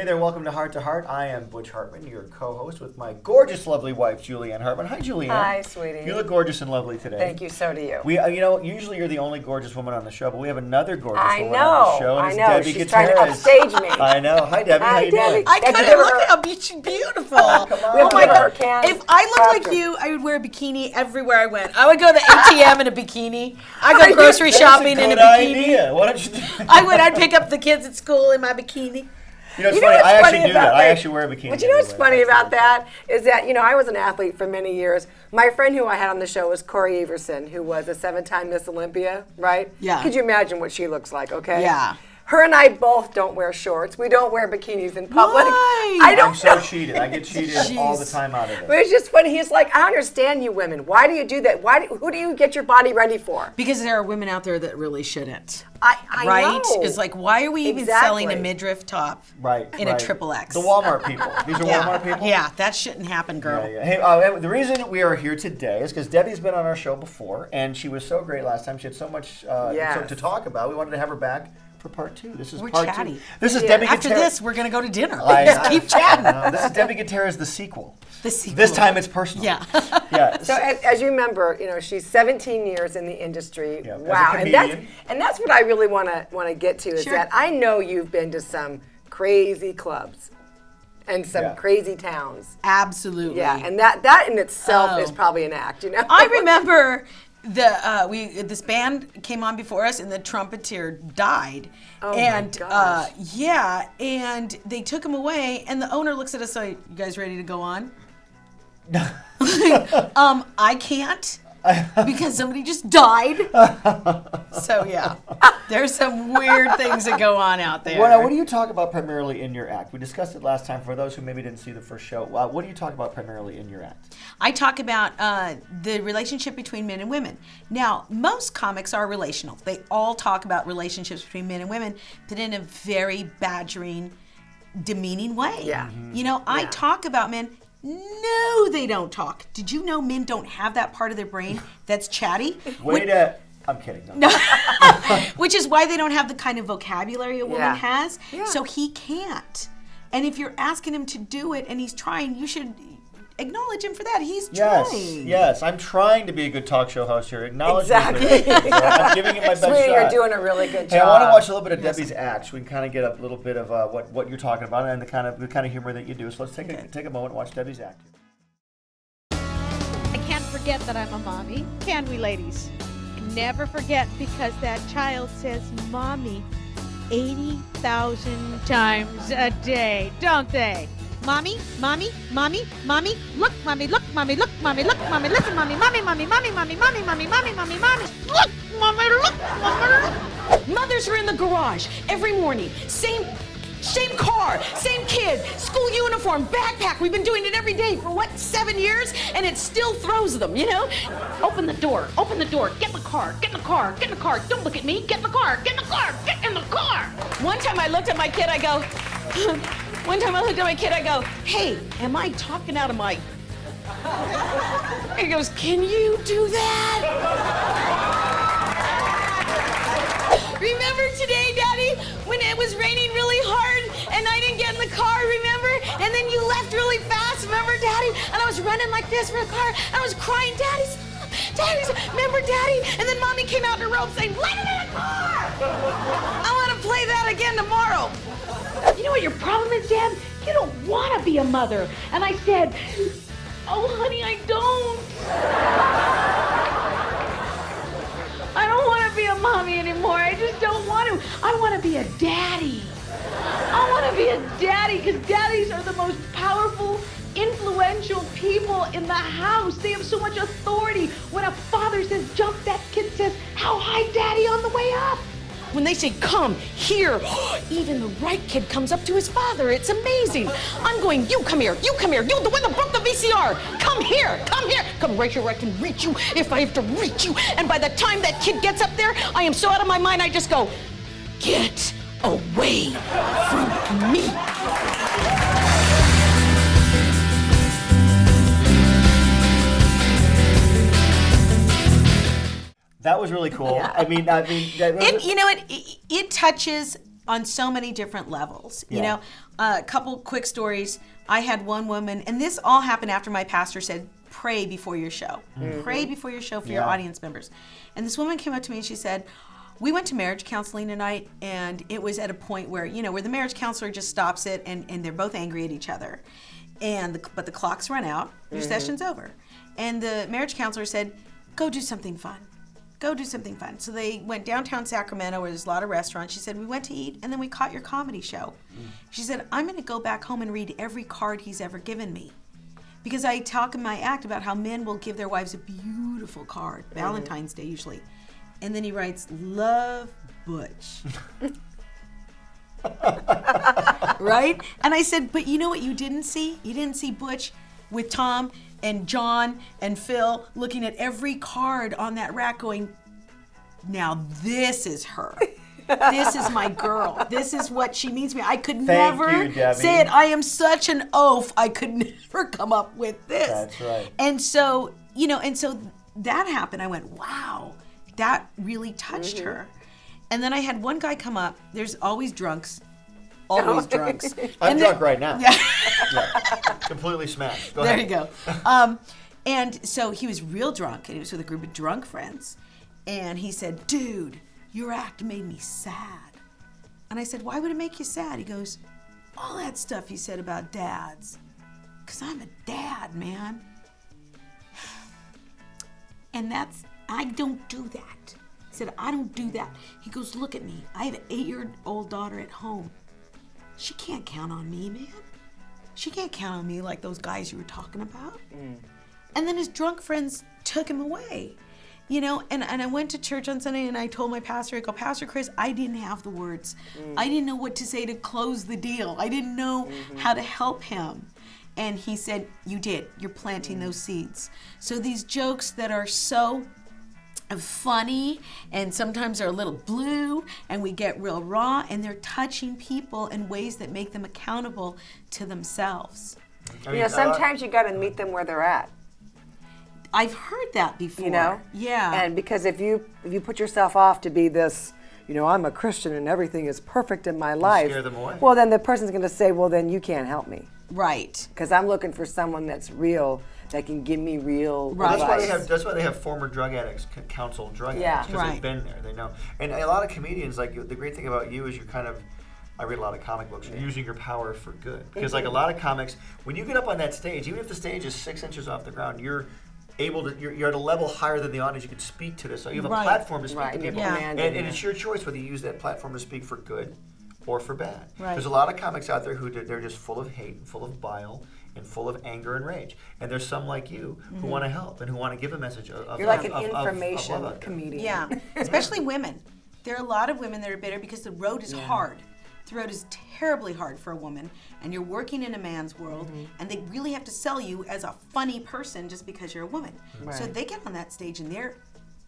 Hey there, welcome to Heart. I am Butch Hartman, your co-host with my gorgeous, lovely wife, Julianne Hartman. Hi, Julianne. Hi, sweetie. You look gorgeous and lovely today. Thank you, so do you. Usually you're the only gorgeous woman on the show, but we have another gorgeous woman on the show. And I it's know. Debi She's Gutierrez. trying to upstage me. I know. Hi, Debi. How you doing? I couldn't look at how she's beautiful. Come on. Oh my God. If I looked like you, I would wear a bikini everywhere I went. I would go to the ATM in a bikini. I'd go grocery shopping in a bikini. Idea. Why don't you do I would. I'd pick up the kids at school in my bikini. You know, it's funny. I actually do that. I actually wear a bikini. But you know what's funny about that is that, I was an athlete for many years. My friend who I had on the show was Corey Everson, who was a 7-time Miss Olympia, right? Yeah. Could you imagine what she looks like, okay? Yeah. Her and I both don't wear shorts. We don't wear bikinis in public. Why? I'm so cheated. I get cheated all the time out of it. But it's just funny. He's like, I understand you women. Why do you do that? Who do you get your body ready for? Because there are women out there that really shouldn't. I right? know. It's like, why are we even selling a midriff top in a triple X? The Walmart people. These are Walmart people? Yeah, that shouldn't happen, girl. Yeah. Hey, the reason we are here today is because Debi's been on our show before, and she was so great last time. She had so much to talk about. We wanted to have her back for part 2. This is part chatty. 2. This is Debi Gutierrez. After this, we're going to go to dinner. Just keep chatting. This is Debi Gutierrez, the sequel. The sequel. This time it's personal. Yeah. Yeah. So as you remember, she's 17 years in the industry. Yeah, wow, as a comedian. and that's what I really want to get to is Sure. that I know you've been to some crazy clubs and some crazy towns. Absolutely. Yeah, and that in itself is probably an act. I remember this band came on before us, and the trumpeter died. Oh and my gosh. and they took him away, and the owner looks at us like, "You guys ready to go on?" I can't because somebody just died. So yeah, there's some weird things that go on out there. Well, what do you talk about primarily in your act? We discussed it last time. For those who maybe didn't see the first show, what do you talk about primarily in your act? I talk about the relationship between men and women. Now, most comics are relational. They all talk about relationships between men and women, but in a very badgering, demeaning way. Yeah. I talk about men. No, they don't talk. Did you know men don't have that part of their brain that's chatty? I'm kidding. No. Which is why they don't have the kind of vocabulary a woman has. Yeah. So he can't. And if you're asking him to do it and he's trying, you should acknowledge him for that. He's trying. Yes. I'm trying to be a good talk show host here. Acknowledge me. Exactly. I'm giving it my best Sweetie, shot. you're doing a really good job. Hey, I want to watch a little bit of Debi's act so we can kind of get a little bit of what you're talking about and the kind of humor that you do. So let's take a moment and watch Debi's act. I can't forget that I'm a mommy. Can we, ladies? Never forget, because that child says mommy 80,000 times a day, don't they? Mommy, mommy, mommy, mommy, look, mommy, look, mommy, look, mommy, look, mommy, listen, mommy, mommy, mommy, mommy, mommy, mommy, mommy, mommy, mommy, mommy, look, mommy, look, mommy. Mothers are in the garage every morning. Same car, same kid, school uniform, backpack. We've been doing it every day for 7 years, and it still throws them, Open the door, get in the car, get in the car, get in the car. Don't look at me, get in the car, get in the car, get in the car. One time I looked at my kid, I go, hey, am I talking out of my... He goes, can you do that? Remember today, Daddy, when it was raining really hard and I didn't get in the car, remember? And then you left really fast, remember, Daddy? And I was running like this for the car, and I was crying, Daddy, remember, Daddy? And then Mommy came out in her robe saying, let it in the car! I want to play that again tomorrow. You know what your problem is, Dad? You don't want to be a mother. And I said, oh, honey, I don't. I don't want to be a mommy anymore. I just don't want to. I want to be a daddy. I want to be a daddy because daddies are the most powerful, influential people in the house. They have so much authority. When a father says jump, that kid says, how high, Daddy, on the way up? When they say come here, even the right kid comes up to his father. It's amazing. I'm going, you come here, you the one that broke the VCR. Come here, come right here where I can reach you if I have to reach you. And by the time that kid gets up there, I am so out of my mind, I just go, get away from me. That was really cool. Yeah. I mean, It touches on so many different levels. You know, a couple quick stories. I had one woman, and this all happened after my pastor said, pray before your show. Pray before your show for your audience members. And this woman came up to me and she said, we went to marriage counseling tonight, and it was at a point where, you know, where the marriage counselor just stops it, and they're both angry at each other. But the clock's run out, your session's over. And the marriage counselor said, go do something fun. Go do something fun. So they went downtown Sacramento where there's a lot of restaurants. She said, we went to eat, and then we caught your comedy show. She said, I'm going to go back home and read every card he's ever given me. Because I talk in my act about how men will give their wives a beautiful card, Valentine's Day usually. And then he writes, love, Butch. Right? And I said, but you know what you didn't see? You didn't see Butch with Tom and John and Phil looking at every card on that rack going, now this is her. This is my girl. This is what she means to me. I could never say it. I am such an oaf. I could never come up with this. That's right. And so, you know, that happened. I went, wow, that really touched her. And then I had one guy come up. There's always drunks. Always drunks. I'm drunk right now. Yeah. Completely smashed. Go there ahead. you go. And so he was real drunk, and he was with a group of drunk friends. And he said, dude, your act made me sad. And I said, why would it make you sad? He goes, all that stuff you said about dads. Because I'm a dad, man. And I don't do that. He said, I don't do that. He goes, look at me. I have an 8-year-old daughter at home. She can't count on me, man. She can't count on me like those guys you were talking about. And then his drunk friends took him away. You know, and I went to church on Sunday and I told my pastor, I go, Pastor Chris, I didn't have the words. I didn't know what to say to close the deal. I didn't know how to help him. And he said, you did. You're planting those seeds. So these jokes that are so funny and sometimes are a little blue and we get real raw and they're touching people in ways that make them accountable to themselves. You know, sometimes you got to meet them where they're at. I've heard that before. You know? Yeah. And because if you put yourself off to be this, you know, I'm a Christian and everything is perfect in my life. Scare them away. Well, then the person's going to say, well, then you can't help me. Right. Because I'm looking for someone that's real, that can give me real advice. That's why they have former drug addicts counsel drug addicts, because they've been there, they know. And a lot of comedians, like, the great thing about you is you're kind of, I read a lot of comic books, you're using your power for good. Because like a lot of comics, when you get up on that stage, even if the stage is 6 inches off the ground, you're able to, you're at a level higher than the audience, you can speak to this. So you have a platform to speak to people. And it's your choice whether you use that platform to speak for good or for bad. There's a lot of comics out there who they're just full of hate and full of bile and full of anger and rage. And there's some like you who want to help and who want to give a message of You're like an information comedian. Yeah, especially women. There are a lot of women that are bitter because the road is hard. The road is terribly hard for a woman, and you're working in a man's world, and they really have to sell you as a funny person just because you're a woman. So they get on that stage and they're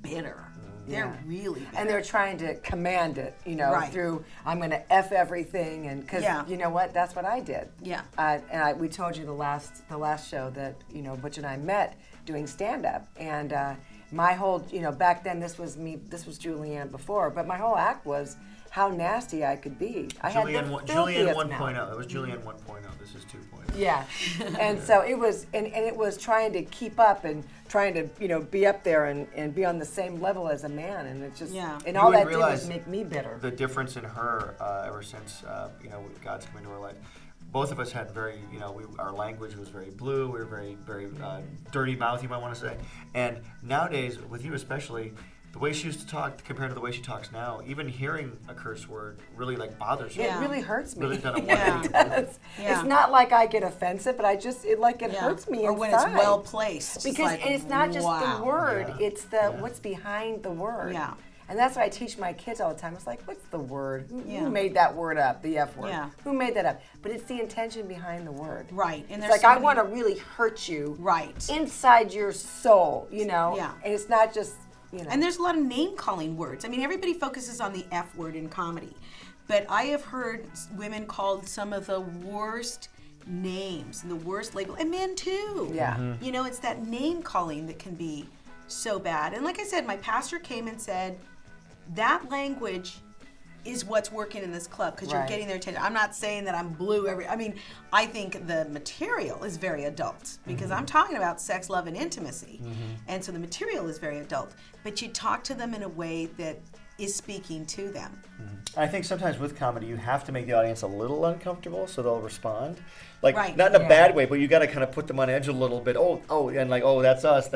bitter. They're really bitter. And they're trying to command it, you know, through, I'm going to F everything, and because you know what, that's what I did. Yeah. And we told you the last show that, you know, Butch and I met doing stand-up, and my whole, you know, back then this was Julianne before, but my whole act was how nasty I could be. Julianne 1.0. It was Julianne 1.0. This is 2.0. Yeah. And so it was, and it was trying to keep up and trying to, you know, be up there and be on the same level as a man. And it's just, and all that did was make me bitter. The difference in her ever since, you know, God's come into our life. Both of us had very, you know, our language was very blue. We were very, very dirty mouth, you might want to say. And nowadays, with you especially, the way she used to talk compared to the way she talks now, even hearing a curse word really like bothers me. It really hurts me. Really kind of it does. It's not like I get offensive, but it hurts me or inside. when it's well placed. Because it's not just the word, it's the what's behind the word. Yeah. And that's what I teach my kids all the time. It's like, what's the word? Who made that word up, the F word? Yeah. Who made that up? But it's the intention behind the word. Right. And it's like, I want to really hurt you inside your soul, you know? Yeah. And it's not just, you know. And there's a lot of name-calling words. I mean, everybody focuses on the F word in comedy. But I have heard women called some of the worst names and the worst label, and men too. Yeah. You know, it's that name-calling that can be so bad. And like I said, my pastor came and said, that language is what's working in this club because you're getting their attention. I'm not saying that I'm blue I think the material is very adult because I'm talking about sex, love, and intimacy. And so the material is very adult. But you talk to them in a way that is speaking to them. I think sometimes with comedy, you have to make the audience a little uncomfortable so they'll respond. Like, not in a bad way, but you got to kind of put them on edge a little bit. And like, that's us.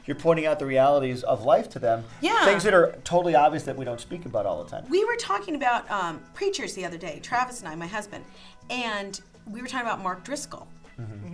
You're pointing out the realities of life to them. Yeah. Things that are totally obvious that we don't speak about all the time. We were talking about preachers the other day, Travis and I, my husband, and we were talking about Mark Driscoll.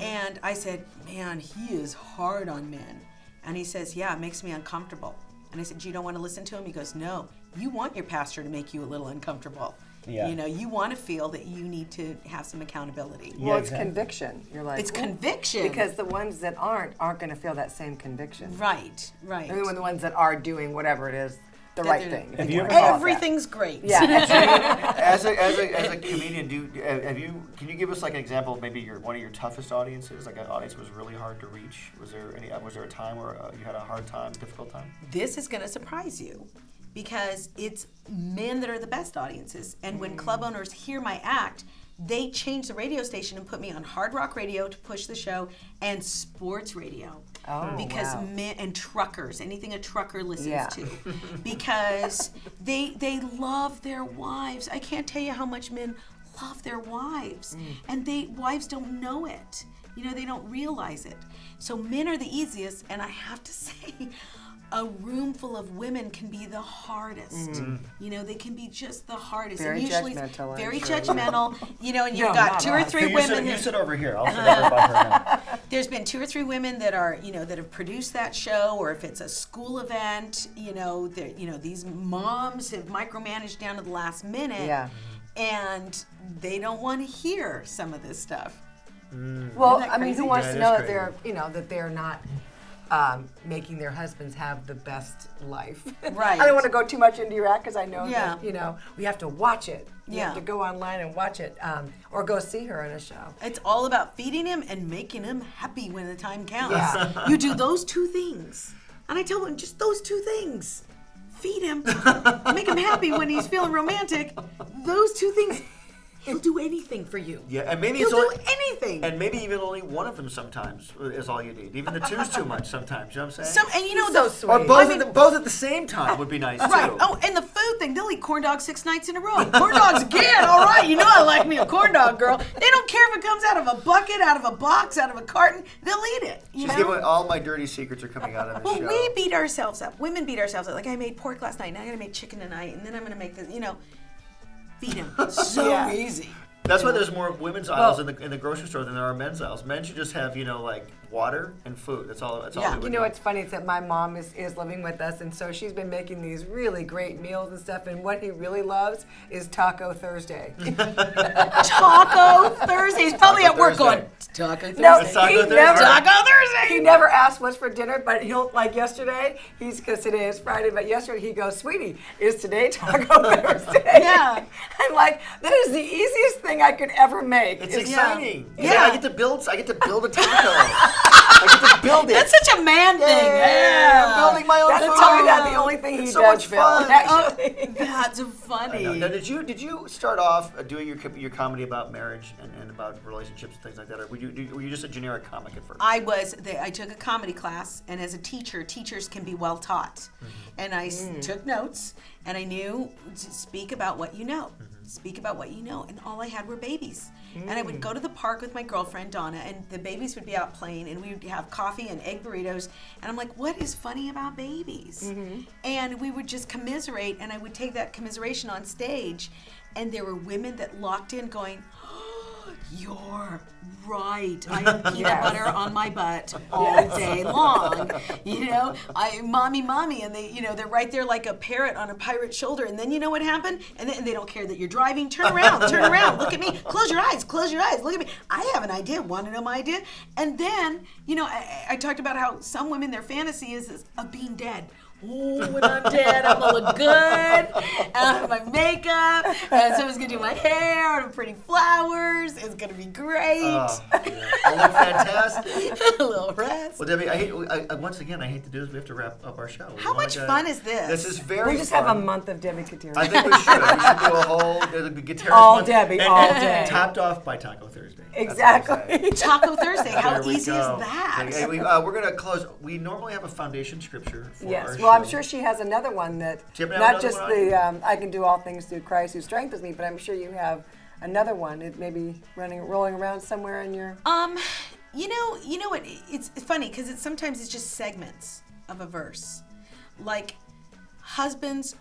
And I said, man, he is hard on men. And he says, yeah, it makes me uncomfortable. And I said, you don't want to listen to him? He goes, no, you want your pastor to make you a little uncomfortable. Yeah. You want to feel that you need to have some accountability. Well, it's conviction. You're like, it's conviction. Because the ones that aren't going to feel that same conviction. Right. I mean, the ones that are doing whatever it is, the right thing. Everything's great. Yeah. As a comedian, can you give us like an example of maybe one of your toughest audiences, like an audience that was really hard to reach? Was there a time where you had a hard time, difficult time? This is going to surprise you because it's men that are the best audiences. And when club owners hear my act, they change the radio station and put me on hard rock radio to push the show and sports radio. Because men and truckers, anything a trucker listens to, because they love their wives. I can't tell you how much men love their wives, and wives don't know it. They don't realize it. So men are the easiest, and I have to say, a room full of women can be the hardest. They can be just the hardest. Very and usually judgmental. Very judgmental. And you've got two or three women. You sit over here. I'll sit over by her now. There's been 2 or 3 women that are, that have produced that show, or if it's a school event, these moms have micromanaged down to the last minute. Yeah. And they don't want to hear some of this stuff. Well, I mean, who wants to know that they're not making their husbands have the best life. Right. I don't want to go too much into your act because I know that, we have to watch it. You have to go online and watch it or go see her in a show. It's all about feeding him and making him happy when the time counts. Yeah. You do those 2 things. And I tell him just those 2 things. Feed him, make him happy when he's feeling romantic. Those 2 things. He'll do anything for you. Yeah, and maybe he'll do anything. And maybe even only one of them sometimes is all you need. Even the 2's too much sometimes. You know what I'm saying? And so sweet. Or both at the same time would be nice too. Right. Oh, and the food thing. They'll eat corn dogs 6 nights in a row. Corn dogs again. All right. I like me a corn dog, girl. They don't care if it comes out of a bucket, out of a box, out of a carton. They'll eat it. She's giving all my dirty secrets are coming out of the show. Well, we beat ourselves up. Women beat ourselves up. Like, I made pork last night. Now I'm gonna make chicken tonight, and then I'm gonna make this. Feed him. So easy. That's why there's more women's aisles in the grocery store than there are men's aisles. Men should just have, like water and food. That's all. That's all. What's funny is that my mom is living with us, and so she's been making these really great meals and stuff. And what he really loves is Taco Thursday. Taco Thursday. He's probably at work going Taco Thursday. No, Taco Thursday. He never asks what's for dinner, but he'll yesterday. Because today is Friday, but yesterday he goes, "Sweetie, is today Taco Thursday?" Yeah. I'm like, that is the easiest thing I could ever make. It's exciting. Yeah. I get to build a taco. I get to build it. That's such a man thing. Yeah. I'm building my own food. That's tell you that the only thing he does, Phil. Actually. That's funny. Now, did you start off doing your comedy about marriage and about relationships and things like that, or were you just a generic comic at first? I took a comedy class, and as a teacher, teachers can be well taught, and I took notes, and I knew to speak about what you know. Speak about what you know, and all I had were babies. And I would go to the park with my girlfriend Donna, and the babies would be out playing, and we would have coffee and egg burritos, and I'm like, what is funny about babies? And we would just commiserate, and I would take that commiseration on stage, and there were women that locked in going, you're right. I have peanut butter on my butt all day long. Mommy, and they're right there like a parrot on a pirate's shoulder. And then you know what happened? And then they don't care that you're driving. Turn around, look at me. Close your eyes, look at me. I have an idea. Want to know my idea? And then, I talked about how some women, their fantasy is of being dead. oh, when I'm dead, I'm gonna look good, and I'll have my makeup, and someone's gonna do my hair, and pretty flowers. It's gonna be great. Oh, yeah. I'll look fantastic. A little rest. Well, Debbie, once again, I hate to do this. We have to wrap up our show. How much fun is this? This is very We just fun. have a month of Debi Gutierrez. I think we should. We should do a whole Gutierrez All month. Debbie, and all day. Topped off by Taco Thursday. Exactly. Taco Thursday. How There we easy go. is that? Okay, we're going to close. We normally have a foundation scripture for Yes. our Well, I'm show. sure she has another one that Do you have not another just one? the I can do all things through Christ who strengthens me, but I'm sure you have another one. It may be rolling around somewhere in your. You know what? It's funny because sometimes it's just segments of a verse, like husbands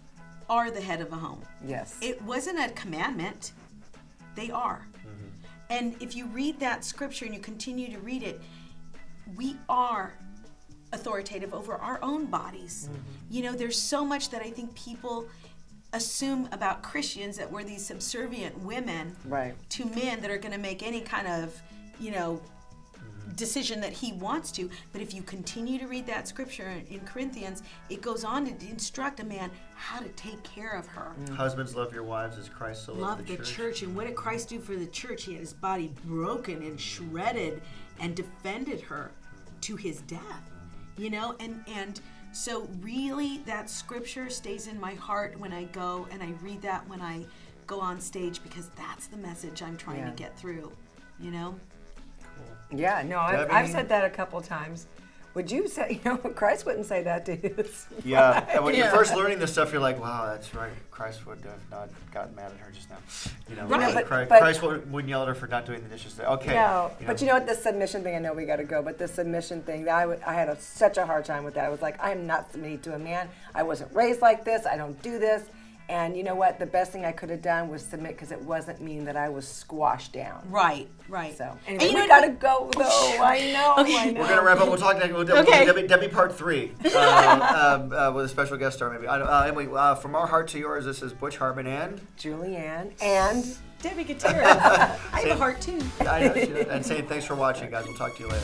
are the head of a home. Yes. It wasn't a commandment; they are. Mm-hmm. And if you read that scripture and you continue to read it, we are authoritative over our own bodies. Mm-hmm. You know, there's so much that I think people assume about Christians, that we're these subservient women Right. to men that are going to make any kind of, decision that he wants to. But if you continue to read that scripture in Corinthians, it goes on to instruct a man how to take care of her. Husbands, love your wives as Christ so loved Love the church. And what did Christ do for the church? He had his body broken and shredded and defended her to his death. And so really that scripture stays in my heart when I go, and I read that when I go on stage, because that's the message I'm trying to get through, Yeah, no, I've said that a couple times. Would you say, Christ wouldn't say that to his Yeah, and when you're first learning this stuff, you're like, wow, that's right. Christ would have not gotten mad at her just now. Right. Christ wouldn't yell at her for not doing the dishes. Okay. No, but you know what, the submission thing, I know we got to go, but the submission thing, I had such a hard time with that. I was like, I am not submitting to a man. I wasn't raised like this. I don't do this. And you know what? The best thing I could have done was submit, because it wasn't mean that I was squashed down. Right. So anyway, we got to go, though. I know. Okay. We're going to wrap up. We'll talk next. We'll do Debbie part 3 with a special guest star, maybe. Anyway, from our heart to yours, this is Butch Hartman and Julianne and Debi Gutierrez. I have a heart too. I know, and saying thanks for watching, guys. We'll talk to you later.